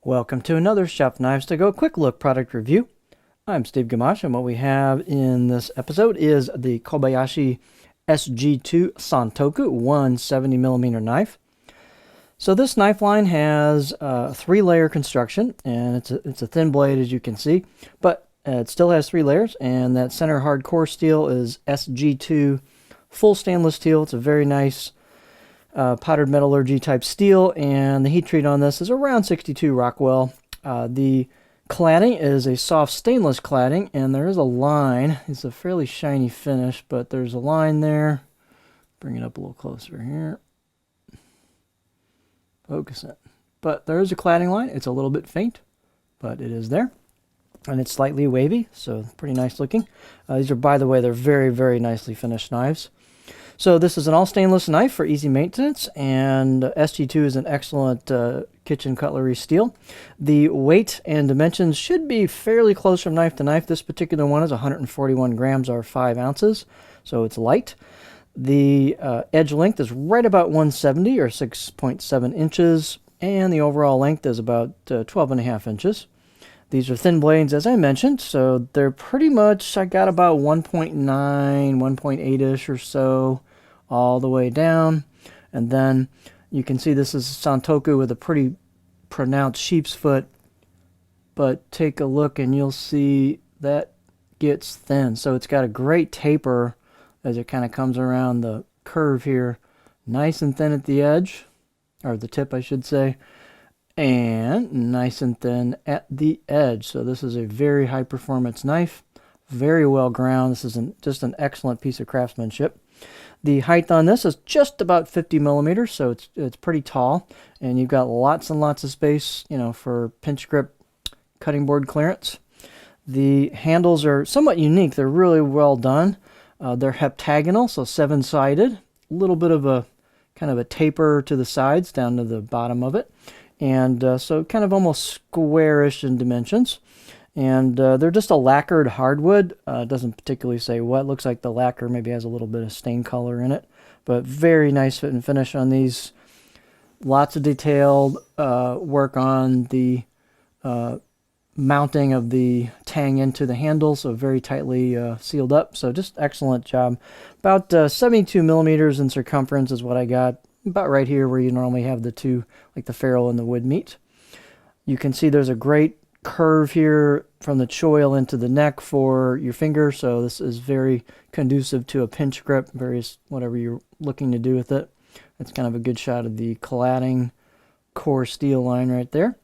Welcome to another Chef Knives to Go quick look product review. I'm Steve Gamache, and what we have in this episode is the Kobayashi SG2 Santoku 170mm knife. So this knife line has a 3-layer construction, and it's a thin blade, as you can see, but it still has 3 layers, and that center hardcore steel is SG2 full stainless steel. It's a very nice powdered metallurgy type steel, and the heat treat on this is around 62 Rockwell. The cladding is a soft stainless cladding, and there is a line. It's a fairly shiny finish, but there's a line there. Bring it up a little closer here. Focus it. But there is a cladding line. It's a little bit faint, but it is there. And it's slightly wavy, so pretty nice looking. These are, by the way, they're very, very nicely finished knives. So this is an all stainless knife for easy maintenance, and SG2 is an excellent kitchen cutlery steel. The weight and dimensions should be fairly close from knife to knife. This particular one is 141 grams or 5 ounces, so it's light. The edge length is right about 170 or 6.7 inches, and the overall length is about 12.5 inches. These are thin blades, as I mentioned, so they're pretty much, I got about 1.9, 1.8-ish or so all the way down. And then you can see this is Santoku with a pretty pronounced sheep's foot, but take a look and you'll see that gets thin. So it's got a great taper as it kind of comes around the curve here, nice and thin at the edge, or the tip, I should say, and nice and thin at the edge. So this is a very high performance knife, very well ground. This is just an excellent piece of craftsmanship. The height on this is just about 50 millimeters, so it's pretty tall, and you've got lots and lots of space, you know, for pinch grip cutting board clearance. The handles are somewhat unique. They're really well done. They're heptagonal, so 7-sided. A little bit of a kind of a taper to the sides down to the bottom of it. And so kind of almost squarish in dimensions. And they're just a lacquered hardwood. It doesn't particularly say what. Looks like the lacquer maybe has a little bit of stain color in it. But very nice fit and finish on these. Lots of detailed work on the mounting of the tang into the handle. So very tightly sealed up. So just excellent job. About 72 millimeters in circumference is what I got. About right here where you normally have the two, like the ferrule and the wood meet. You can see there's a great curve here from the choil into the neck for your finger, so this is very conducive to a pinch grip, whatever you're looking to do with it. That's kind of a good shot of the cladding core steel line right there.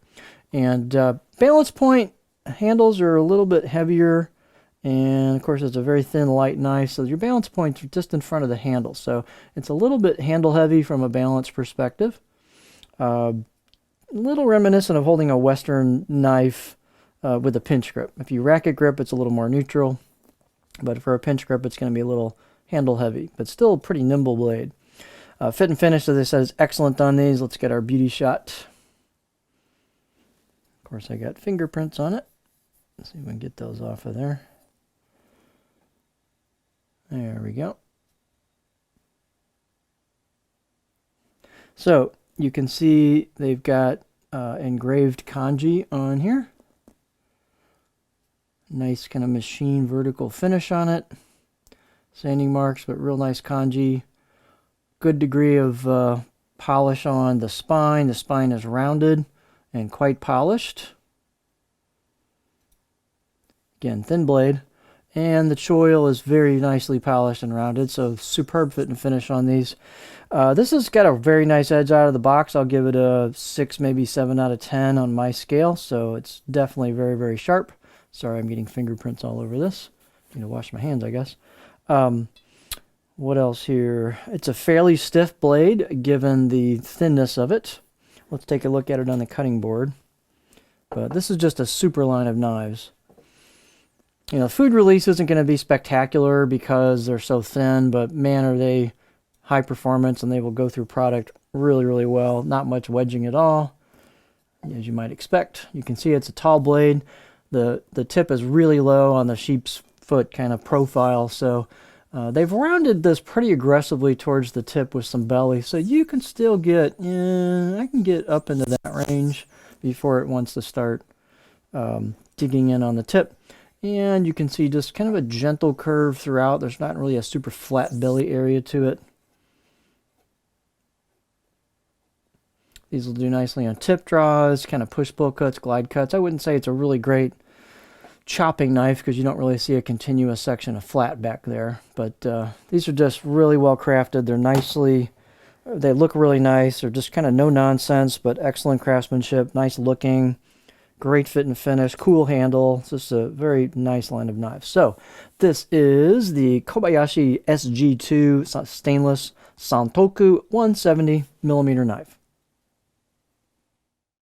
And balance point handles are a little bit heavier, and of course it's a very thin light knife, so your balance points are just in front of the handle, so it's a little bit handle heavy from a balance perspective. A little reminiscent of holding a Western knife with a pinch grip. If you racket grip, it's a little more neutral, but for a pinch grip, it's going to be a little handle heavy, but still a pretty nimble blade. Fit and finish, as I said, is excellent on these. Let's get our beauty shot. Of course, I got fingerprints on it. Let's see if we can get those off of there. There we go. So you can see they've got engraved kanji on here. Nice kind of machine vertical finish on it. Sanding marks, but real nice kanji. Good degree of polish on the spine. The spine is rounded and quite polished. Again, thin blade. And the choil is very nicely polished and rounded, so superb fit and finish on these. This has got a very nice edge out of the box. I'll give it a 6, maybe 7 out of 10 on my scale, so it's definitely very, very sharp. Sorry, I'm getting fingerprints all over this. Need to wash my hands, I guess. What else here? It's a fairly stiff blade, given the thinness of it. Let's take a look at it on the cutting board. But this is just a super line of knives. You know, food release isn't going to be spectacular because they're so thin, but man, are they high performance, and they will go through product really, really well. Not much wedging at all, as you might expect. You can see it's a tall blade. The tip is really low on the sheep's foot kind of profile, so they've rounded this pretty aggressively towards the tip with some belly, so you can still get, I can get up into that range. before it wants to start digging in on the tip. And you can see just kind of a gentle curve throughout. There's not really a super flat belly area to it. These will do nicely on tip draws, kind of push-pull cuts, glide cuts. I wouldn't say it's a really great chopping knife because you don't really see a continuous section of flat back there. But these are just really well crafted. They look really nice. They're just kind of no nonsense, but excellent craftsmanship, nice looking, great fit and finish, cool handle. It's just a very nice line of knives. So this is the Kobayashi SG2 stainless Santoku 170mm knife.